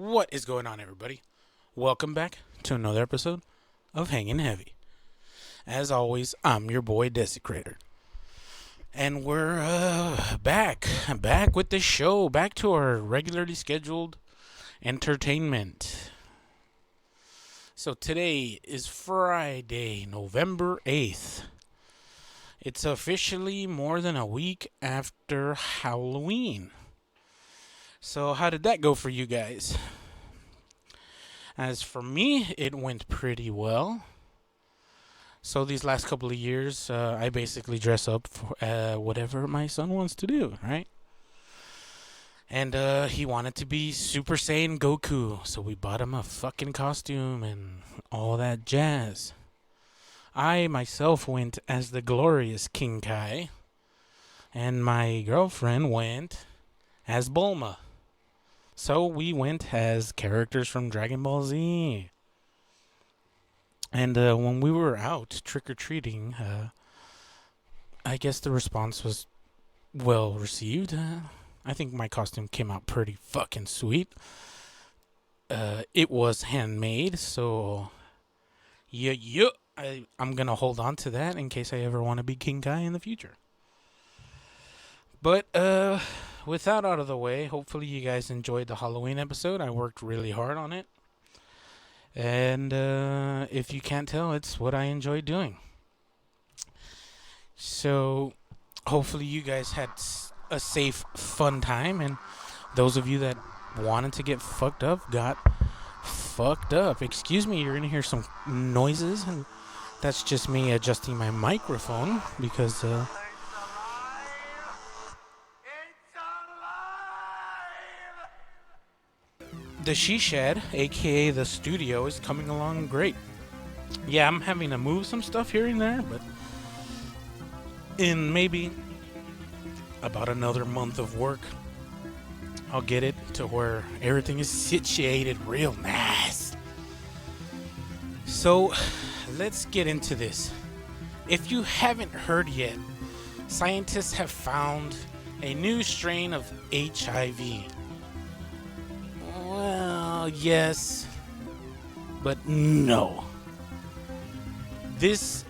What is going on, everybody? Welcome back to another episode of Hanging Heavy. As always, I'm your boy Desecrator. And we're back with the show, back to our regularly scheduled entertainment. So today is Friday, November 8th. It's officially more than a week after Halloween. So how did that go for you guys? As for me, it went pretty well. So these last couple of years, I basically dress up for whatever my son wants to do, right? And he wanted to be Super Saiyan Goku, so we bought him a fucking costume and all that jazz. I myself went as the glorious King Kai, and my girlfriend went as Bulma. So we went as characters from Dragon Ball Z. And when we were out trick-or-treating, I guess the response was well received. I think my costume came out pretty fucking sweet. It was handmade, so yeah. I'm going to hold on to that in case I ever want to be King Kai in the future. But with that out of the way, hopefully you guys enjoyed the Halloween episode. I worked really hard on it. And if you can't tell, it's what I enjoy doing. So hopefully you guys had a safe, fun time. And those of you that wanted to get fucked up got fucked up. Excuse me, you're going to hear some noises. And that's just me adjusting my microphone because... the She Shed, aka the studio, is coming along great. Yeah, I'm having to move some stuff here and there, but in maybe about another month of work, I'll get it to where everything is situated real nice. So, let's get into this. If you haven't heard yet, scientists have found a new strain of HIV. Well, yes, but no. This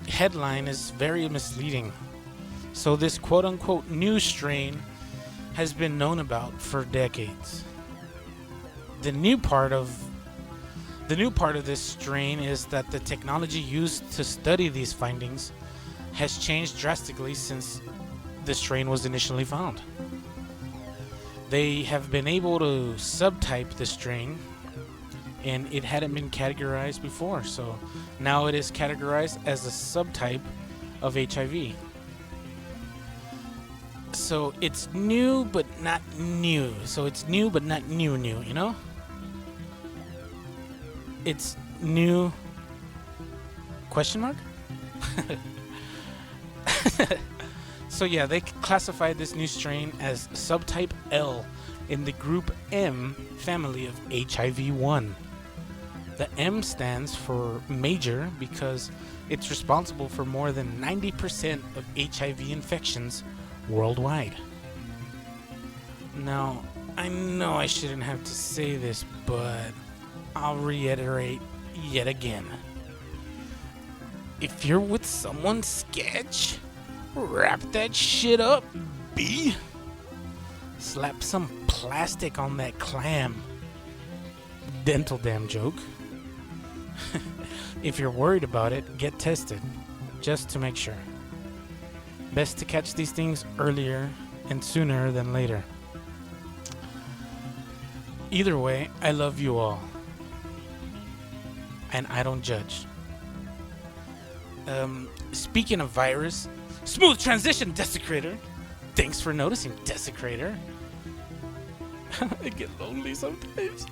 headline is very misleading. So this quote-unquote new strain has been known about for decades. The new part of this strain is that the technology used to study these findings has changed drastically since the strain was initially found. They have been able to subtype the strain, and it hadn't been categorized before, so now it is categorized as a subtype of HIV. So it's new but not new. So it's new but not new, you know? It's new question mark? So yeah, they classified this new strain as subtype L in the group M family of HIV-1. The M stands for major because it's responsible for more than 90% of HIV infections worldwide. Now, I know I shouldn't have to say this, but I'll reiterate yet again. If you're with someone sketch, wrap that shit up, B. Slap some plastic on that clam. Dental dam joke. If you're worried about it, get tested, just to make sure. Best to catch these things earlier and sooner than later. Either way, I love you all. And I don't judge. Speaking of virus, smooth transition, Desecrator. Thanks for noticing, Desecrator. I get lonely sometimes.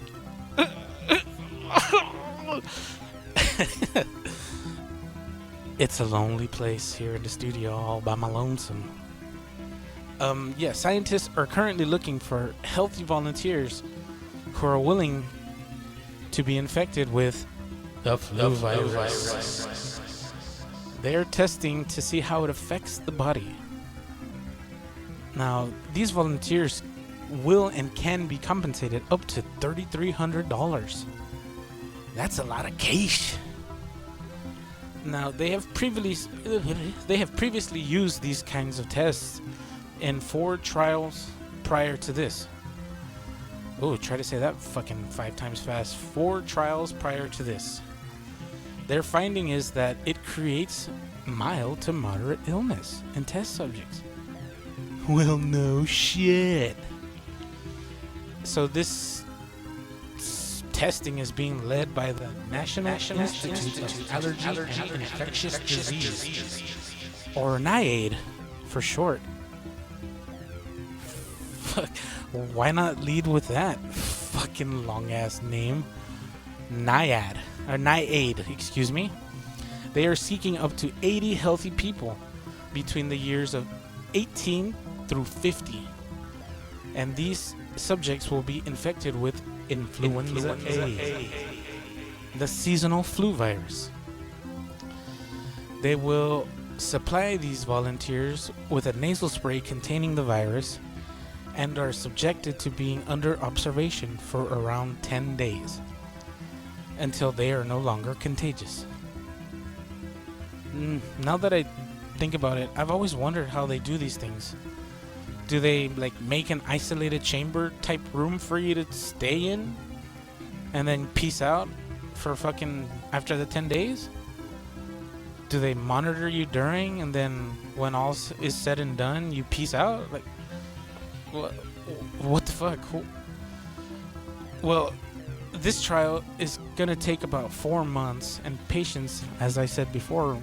It's a lonely place here in the studio all by my lonesome. Yeah, scientists are currently looking for healthy volunteers who are willing to be infected with the flu virus. They're testing to see how it affects the body. Now, these volunteers will and can be compensated up to $3,300. That's a lot of cash. Now, they have previously used these kinds of tests in 4 trials prior to this. Oh, try to say that fucking 5 times fast. 4 trials prior to this. Their finding is that it creates mild to moderate illness in test subjects. Well, no shit. So this testing is being led by the National Institute of Allergy and Infectious Disease, or NIAID for short. Fuck, why not lead with that fucking long ass name? NIAID, excuse me. They are seeking up to 80 healthy people between the years of 18 through 50. And these subjects will be infected with influenza A, the seasonal flu virus. They will supply these volunteers with a nasal spray containing the virus and are subjected to being under observation for around 10 days until they are no longer contagious. Now that I think about it, I've always wondered how they do these things. Do they like make an isolated chamber type room for you to stay in and then peace out for fucking after the 10 days? Do they monitor you during, and then when all is said and done, you peace out? Like, what the fuck? Well, this trial is going to take about 4 months, and patients, as I said before,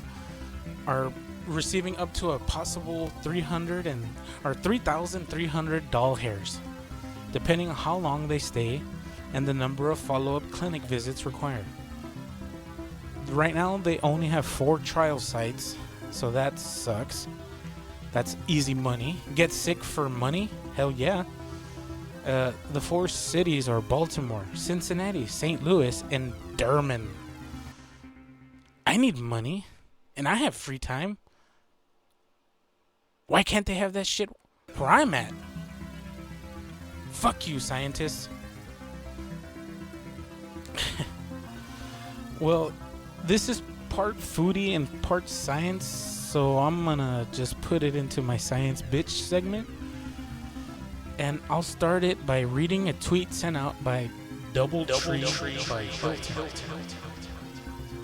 are receiving up to a possible 3,300 doll hairs, depending on how long they stay and the number of follow-up clinic visits required. Right now, they only have 4 trial sites, so that sucks. That's easy money. Get sick for money? Hell yeah. The 4 cities are Baltimore, Cincinnati, St. Louis, and Durham. I need money, and I have free time. Why can't they have that shit where I'm at? Fuck you, scientists. Well, this is part foodie and part science, so I'm gonna just put it into my science bitch segment. And I'll start it by reading a tweet sent out by Doubletree by Hilton.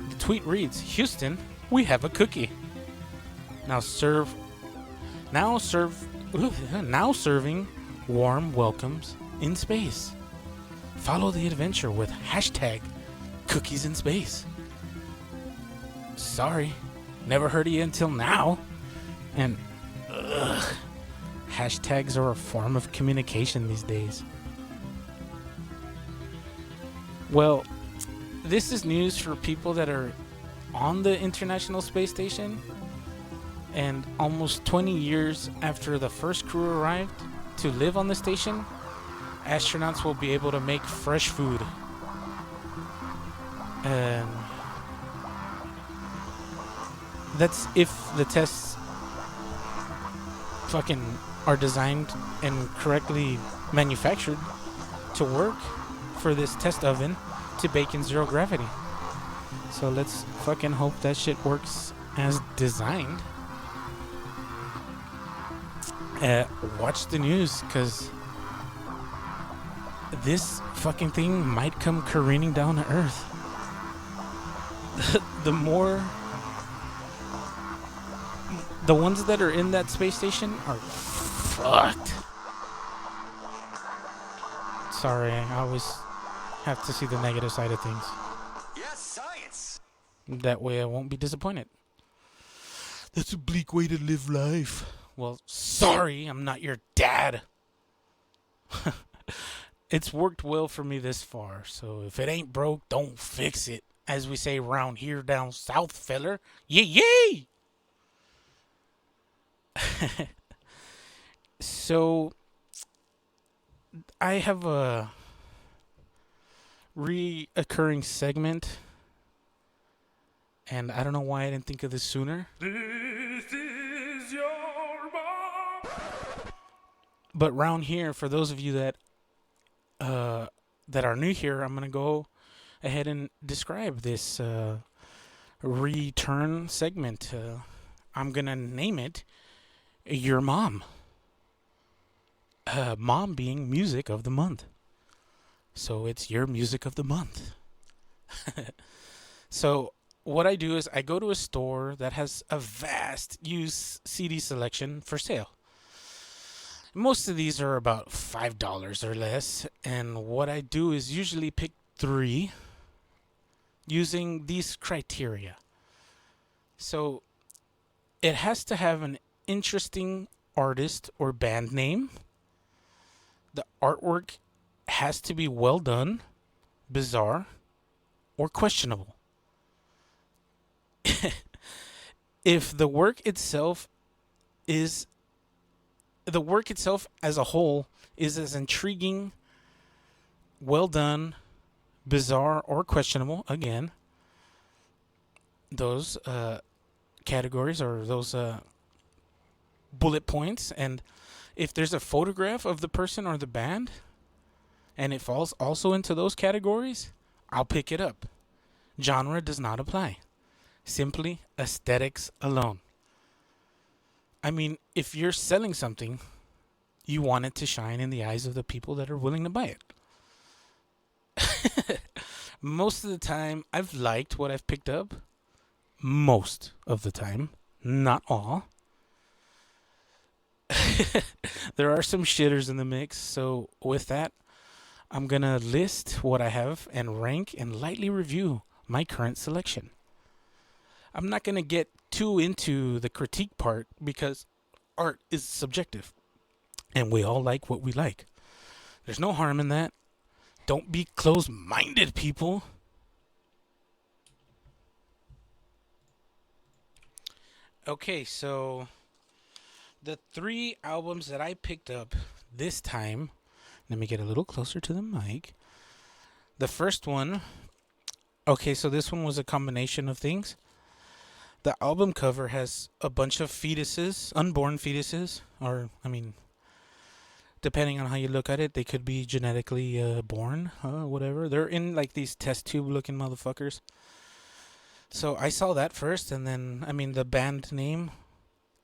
The tweet reads, "Houston, we have a cookie. Now serving warm welcomes in space. Follow the adventure with hashtag cookies in space. Sorry, never heard of you until now." And hashtags are a form of communication these days. Well, this is news for people that are on the International Space Station, and almost 20 years after the first crew arrived to live on the station, astronauts will be able to make fresh food. And that's if the tests fucking are designed and correctly manufactured to work for this test oven to bake in 0 gravity. So let's fucking hope that shit works as designed. Watch the news, because this fucking thing might come careening down to Earth. The ones that are in that space station are fucked. Sorry, I always have to see the negative side of things. Yes, science. That way I won't be disappointed. That's a bleak way to live life. Well, sorry, I'm not your dad. It's worked well for me this far, so if it ain't broke, don't fix it. As we say around here down south, feller. Yee! So, I have a reoccurring segment, and I don't know why I didn't think of this sooner. This is your mom. But round here, for those of you that are new here, I'm gonna go ahead and describe this return segment. I'm gonna name it "Your Mom." Mom being music of the month, so it's your music of the month. So what I do is I go to a store that has a vast used CD selection for sale. Most of these are about $5 or less, and what I do is usually pick three using these criteria. So it has to have an interesting artist or band name. The artwork has to be well done, bizarre, or questionable. If the work itself as a whole is as intriguing, well done, bizarre, or questionable, again, those categories or those bullet points. And if there's a photograph of the person or the band and it falls also into those categories, I'll pick it up. Genre does not apply. Simply aesthetics alone. I mean, if you're selling something, you want it to shine in the eyes of the people that are willing to buy it. Most of the time, I've liked what I've picked up. Most of the time. Not all. There are some shitters in the mix, so with that, I'm going to list what I have and rank and lightly review my current selection. I'm not going to get too into the critique part because art is subjective and we all like what we like. There's no harm in that. Don't be closed-minded, people. Okay, so the three albums that I picked up this time, let me get a little closer to the mic. The first one, okay, so this one was a combination of things. The album cover has a bunch of fetuses, unborn fetuses, or, I mean, depending on how you look at it, they could be genetically born, whatever. They're in like these test tube looking motherfuckers. So I saw that first, and then, I mean, the band name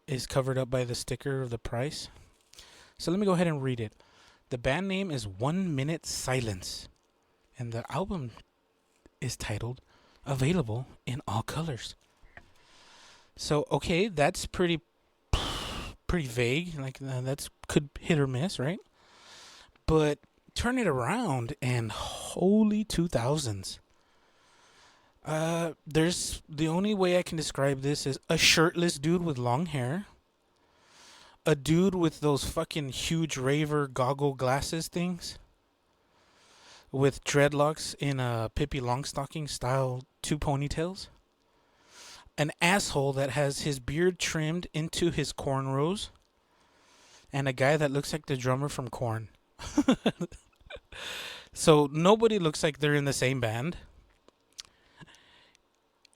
is covered up by the sticker of the price. So let me go ahead and read it. The band name is 1 Minute Silence, and the album is titled Available in All Colors. So, okay, that's pretty vague. Like, that's could hit or miss, right? But turn it around, and holy 2000s. There's the only way I can describe this is a shirtless dude with long hair. A dude with those fucking huge raver goggle glasses things. With dreadlocks in a Pippi Longstocking style 2 ponytails. An asshole that has his beard trimmed into his cornrows. And a guy that looks like the drummer from Korn. So nobody looks like they're in the same band.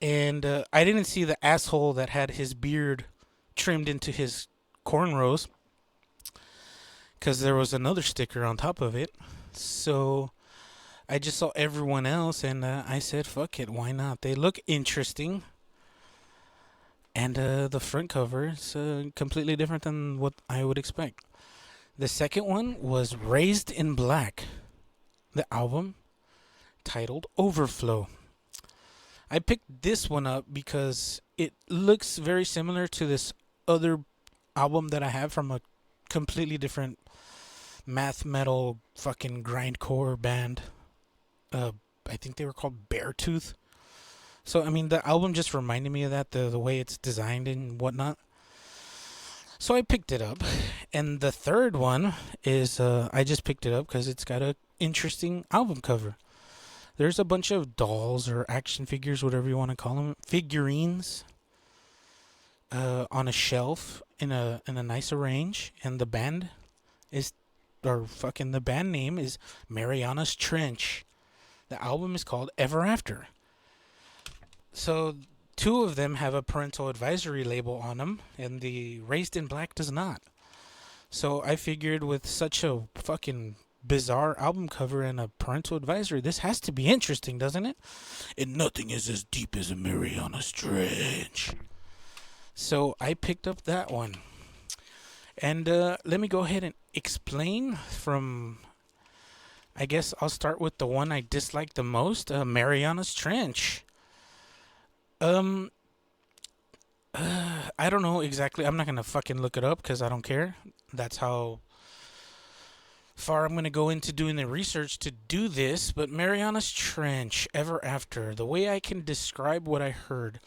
And I didn't see the asshole that had his beard trimmed into his cornrows. Because there was another sticker on top of it. So I just saw everyone else and I said, fuck it, why not? They look interesting. And the front cover is completely different than what I would expect. The second one was Raised in Black, the album titled Overflow. I picked this one up because it looks very similar to this other album that I have from a completely different math metal fucking grindcore band. I think they were called Beartooth. So, I mean, the album just reminded me of that, the way it's designed and whatnot. So I picked it up. And the third one is, I just picked it up because it's got an interesting album cover. There's a bunch of dolls or action figures, whatever you want to call them, figurines, on a shelf in a nice arrange. And the band the band name is Mariana's Trench. The album is called Ever After. So 2 of them have a parental advisory label on them, and the Raised in Black does not. So I figured with such a fucking bizarre album cover and a parental advisory, this has to be interesting, doesn't it? And nothing is as deep as a Mariana's Trench. So I picked up that one. And let me go ahead and explain from... I guess I'll start with the one I dislike the most, Mariana's Trench. I don't know exactly. I'm not going to fucking look it up because I don't care. That's how far I'm going to go into doing the research to do this. But Mariana's Trench, Ever After, the way I can describe what I heard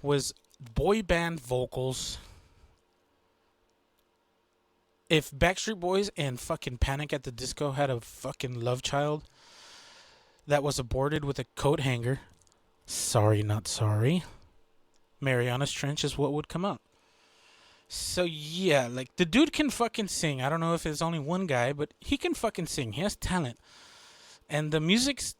was boy band vocals. If Backstreet Boys and fucking Panic at the Disco had a fucking love child that was aborted with a coat hanger, sorry, not sorry, Mariana's Trench is what would come out. So yeah, like the dude can fucking sing. I don't know if it's only one guy, but he can fucking sing. He has talent. And the music's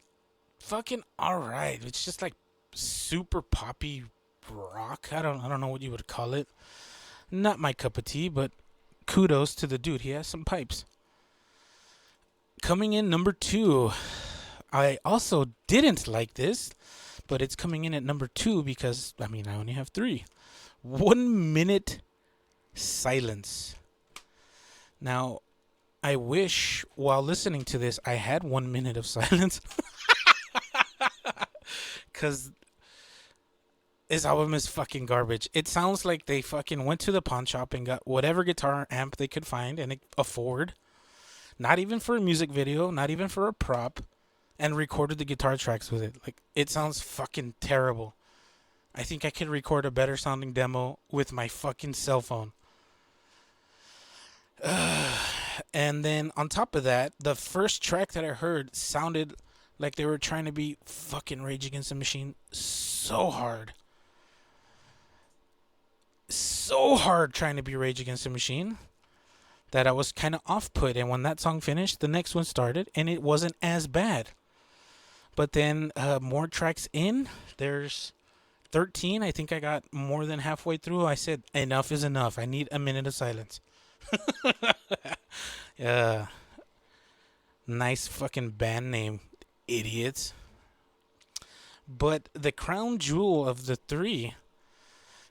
fucking alright. It's just like super poppy rock. I don't know what you would call it. Not my cup of tea, but kudos to the dude. He has some pipes. Coming in number 2. I also didn't like this, but it's coming in at number 2 because, I only have 3. 1 Minute Silence. Now, I wish while listening to this, I had 1 minute of silence. Because this album is fucking garbage. It sounds like they fucking went to the pawn shop and got whatever guitar amp they could find and afford. Not even for a music video, not even for a prop. And recorded the guitar tracks with it. Like, it sounds fucking terrible. I think I could record a better sounding demo with my fucking cell phone. And then on top of that, the first track that I heard sounded like they were trying to be fucking Rage Against the Machine so hard. So hard trying to be Rage Against the Machine that I was kind of off-put. And when that song finished, the next one started, and it wasn't as bad. But then more tracks in, there's 13. I think I got more than halfway through. I said, enough is enough. I need a minute of silence. Nice fucking band name, idiots. But the crown jewel of the 3,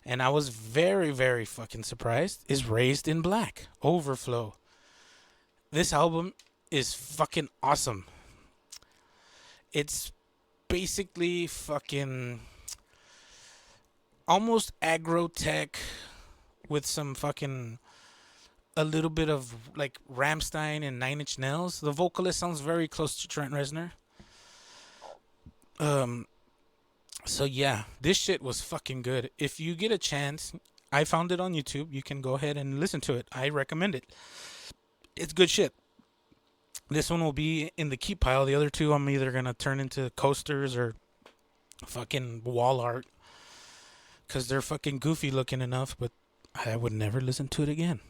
and I was very, very fucking surprised, is Raised in Black, Overflow. This album is fucking awesome. It's basically fucking almost aggro tech with some fucking a little bit of like Rammstein and Nine Inch Nails. The vocalist sounds very close to Trent Reznor. So yeah, this shit was fucking good. If you get a chance, I found it on YouTube. You can go ahead and listen to it. I recommend it. It's good shit. This one will be in the keep pile. The other 2 I'm either going to turn into coasters or fucking wall art. Because they're fucking goofy looking enough, but I would never listen to it again.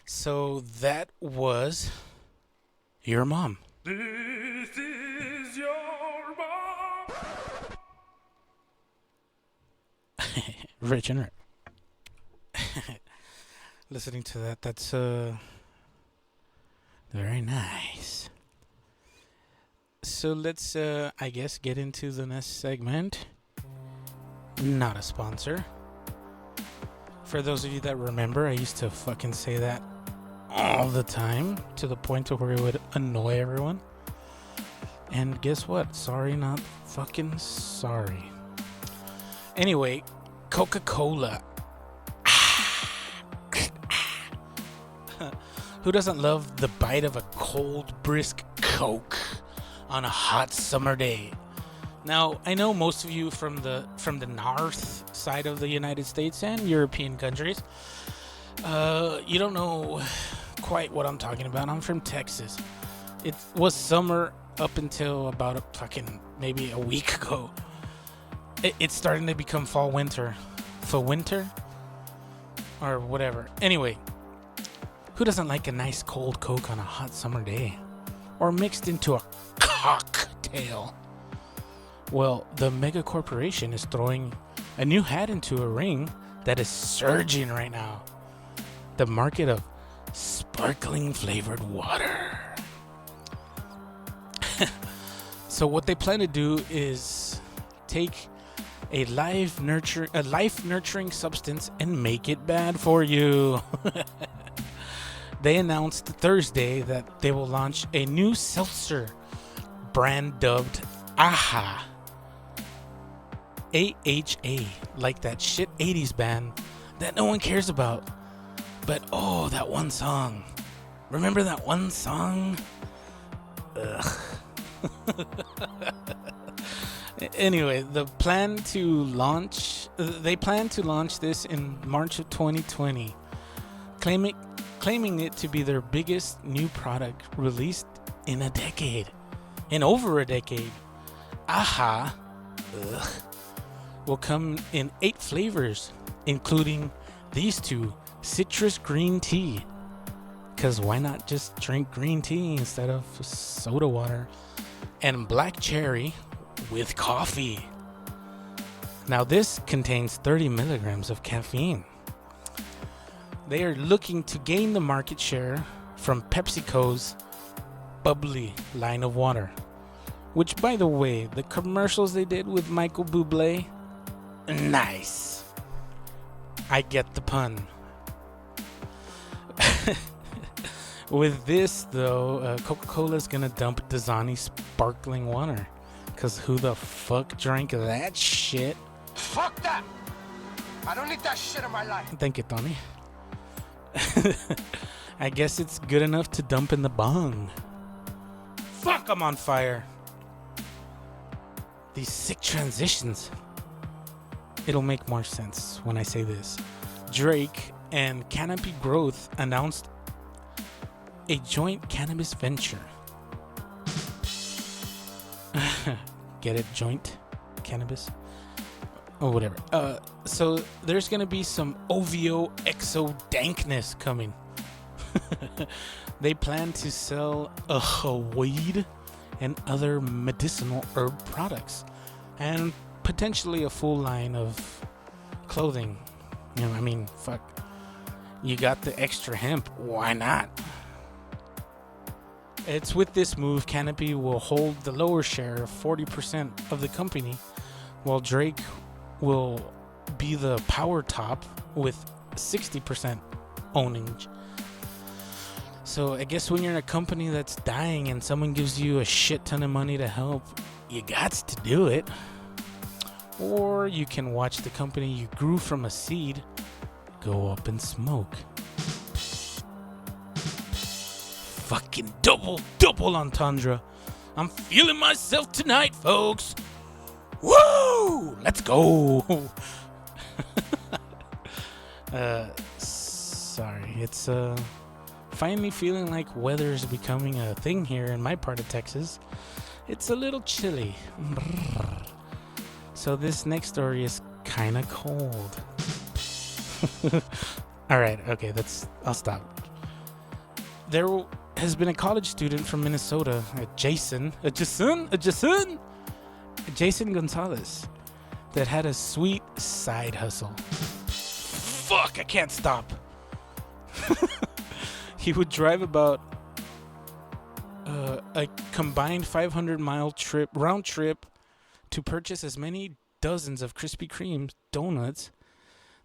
So that was Your Mom. This is your mom. Rich and Rick. Listening to that, that's very nice. So let's, I guess, get into the next segment. Not a sponsor. For those of you that remember, I used to fucking say that all the time to the point to where it would annoy everyone. And guess what? Sorry, not fucking sorry. Anyway, Coca-Cola. Who doesn't love the bite of a cold, brisk Coke on a hot summer day? Now, I know most of you from the north side of the United States and European countries, you don't know quite what I'm talking about. I'm from Texas. It was summer up until about maybe a week ago. It's starting to become fall winter. For winter? Or whatever. Anyway, who doesn't like a nice cold Coke on a hot summer day? Or mixed into a cocktail? Well, the mega corporation is throwing a new hat into a ring that is surging right now. the market of sparkling flavored water. So what they plan to do is take a life nurturing substance and make it bad for you. They announced Thursday that they will launch a new seltzer brand dubbed AHA. AHA, like that shit 80s band that no one cares about. But oh, that one song. Remember that one song? Ugh. Anyway, they plan to launch this in March of 2020, claiming it to be their biggest new product released in over a decade. AHA will come in 8 flavors, including these 2: citrus green tea, because why not just drink green tea instead of soda water, and black cherry with coffee. Now this contains 30 milligrams of caffeine. They are looking to gain the market share from PepsiCo's bubbly line of water, which, by the way, the commercials they did with Michael Bublé, nice. I get the pun. With this, though, Coca-Cola's gonna dump Dasani sparkling water. Because who the fuck drank that shit? Fuck that! I don't need that shit in my life. Thank you, Tony. I guess it's good enough to dump in the bong. Fuck, I'm on fire. These sick transitions. It'll make more sense when I say this. Drake and Canopy Growth announced a joint cannabis venture. Get it? Joint cannabis? Or whatever. So there's gonna be some OVO exo dankness coming. They plan to sell weed and other medicinal herb products, and potentially a full line of clothing. You know, I mean, fuck. You got the extra hemp. Why not? It's with this move, Canopy will hold the lower share of 40% of the company, while Drake will be the power top with 60% owning. So I guess when you're in a company that's dying and someone gives you a shit ton of money to help, you got to do it. Or you can watch the company you grew from a seed go up in smoke. Fucking double entendre. I'm feeling myself tonight, folks. Woo! Let's go. Sorry, it's finally feeling like weather is becoming a thing here in my part of Texas. It's a little chilly. So this next story is kind of cold. All right, okay, I'll stop. There has been a college student from Minnesota, Jason Gonzalez, that had a sweet side hustle. Fuck, I can't stop. He would drive about a combined 500-mile round trip to purchase as many dozens of Krispy Kreme donuts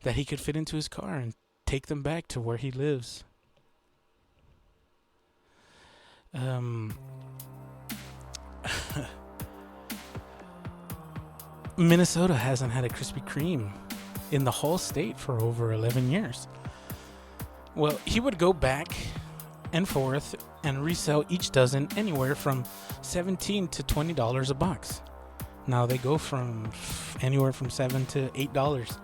that he could fit into his car and take them back to where he lives. Minnesota hasn't had a Krispy Kreme in the whole state for over 11 years. Well, he would go back and forth and resell each dozen anywhere from $17 to $20 a box. Now they go from anywhere from $7 to $8.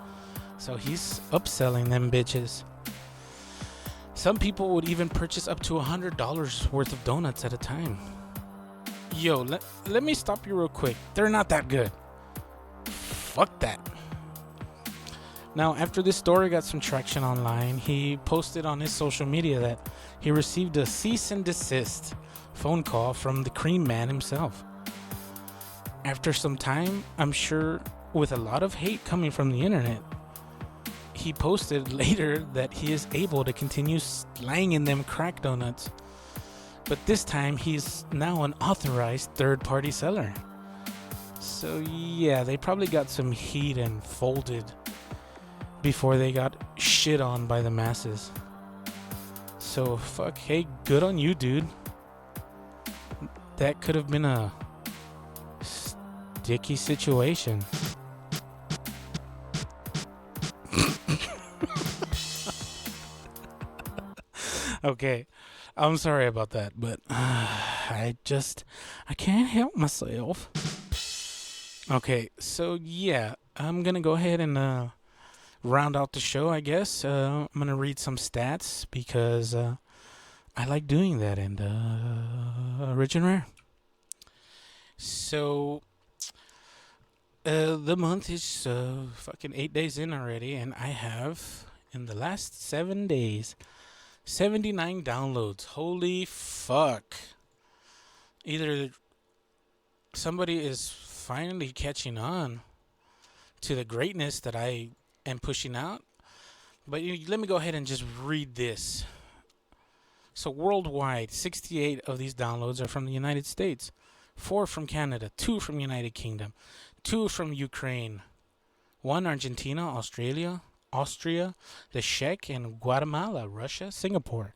So he's upselling them bitches. Some people would even purchase up to $100 worth of donuts at a time. Yo, let me stop you real quick. They're not that good. Fuck that. Now, after this story got some traction online, he posted on his social media that he received a cease and desist phone call from the Cream Man himself. After some time, I'm sure with a lot of hate coming from the internet, he posted later that he is able to continue slanging them crack donuts. But this time, he's now an authorized third-party seller. So yeah, they probably got some heat and folded before they got shit on by the masses. So fuck, hey, good on you, dude. That could have been a sticky situation. Okay, I'm sorry about that, but I can't help myself. Okay, so yeah, I'm gonna go ahead and round out the show, I guess. I'm gonna read some stats because I like doing that, and Rich and Rare. So the month is fucking 8 days in already, and I have, in the last 7 days, 79 downloads. Holy fuck. Either somebody is finally catching on to the greatness that I am pushing out. But let me go ahead and just read this. So worldwide, 68 of these downloads are from the United States, 4 from Canada, 2 from United Kingdom, 2 from Ukraine, 1 Argentina, Australia, Austria, the Czech, and Guatemala, Russia, Singapore.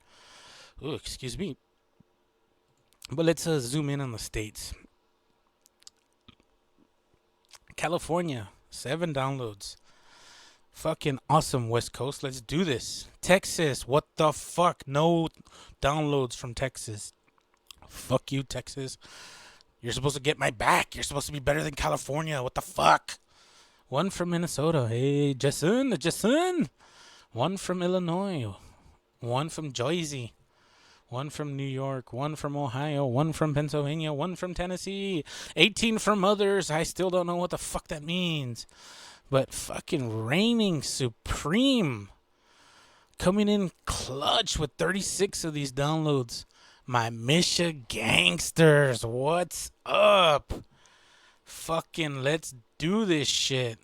Oh, excuse me. But let's zoom in on the states. California, 7 downloads. Fucking awesome, West Coast. Let's do this. Texas, what the fuck? No downloads from Texas. Fuck you, Texas. You're supposed to get my back. You're supposed to be better than California. What the fuck? 1 from Minnesota. Hey, Jason. 1 from Illinois. 1 from Jersey. 1 from New York. 1 from Ohio. 1 from Pennsylvania. 1 from Tennessee. 18 from others. I still don't know what the fuck that means. But fucking reigning supreme. Coming in clutch with 36 of these downloads. My Misha Gangsters. What's up? Fucking let's do this shit.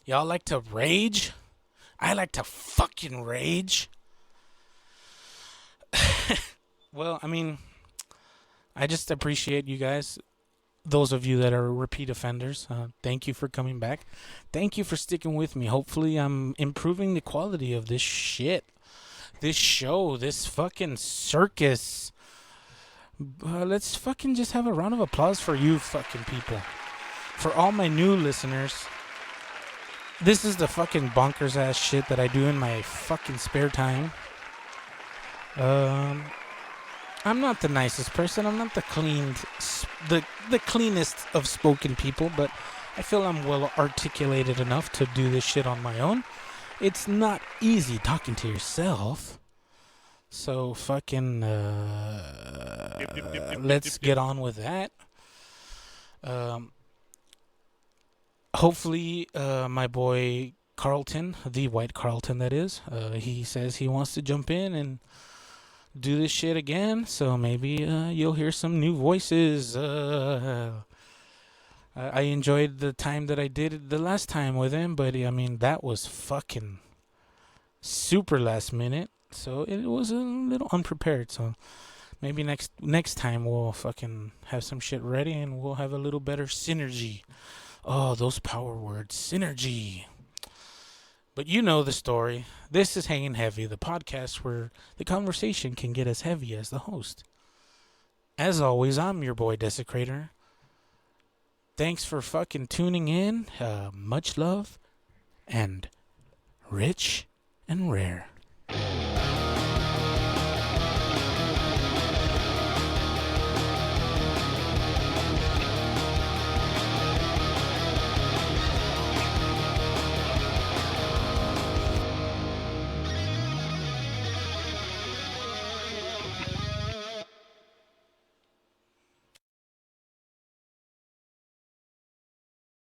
Y'all like to rage? I like to fucking rage. Well, I mean, I just appreciate you guys. Those of you that are repeat offenders, thank you for coming back. Thank you for sticking with me. Hopefully I'm improving the quality of this shit. This show, this fucking circus. Let's fucking just have a round of applause for you fucking people. For all my new listeners. This is the fucking bonkers ass shit that I do in my fucking spare time. I'm not the nicest person. I'm not the cleanest of spoken people, but I feel I'm well articulated enough to do this shit on my own. It's not easy talking to yourself. So fucking let's get on with that. Hopefully my boy Carlton, the white Carlton that is, he says he wants to jump in and do this shit again, so maybe you'll hear some new voices. I enjoyed the time that I did it the last time with him, but I mean that was fucking super last minute, so it was a little unprepared. So maybe next time we'll fucking have some shit ready and we'll have a little better synergy. Oh, those power words, synergy. But you know the story. This is Hanging Heavy, the podcast where the conversation can get as heavy as the host. As always, I'm your boy Desecrator. Thanks for fucking tuning in. Much love and rich and rare.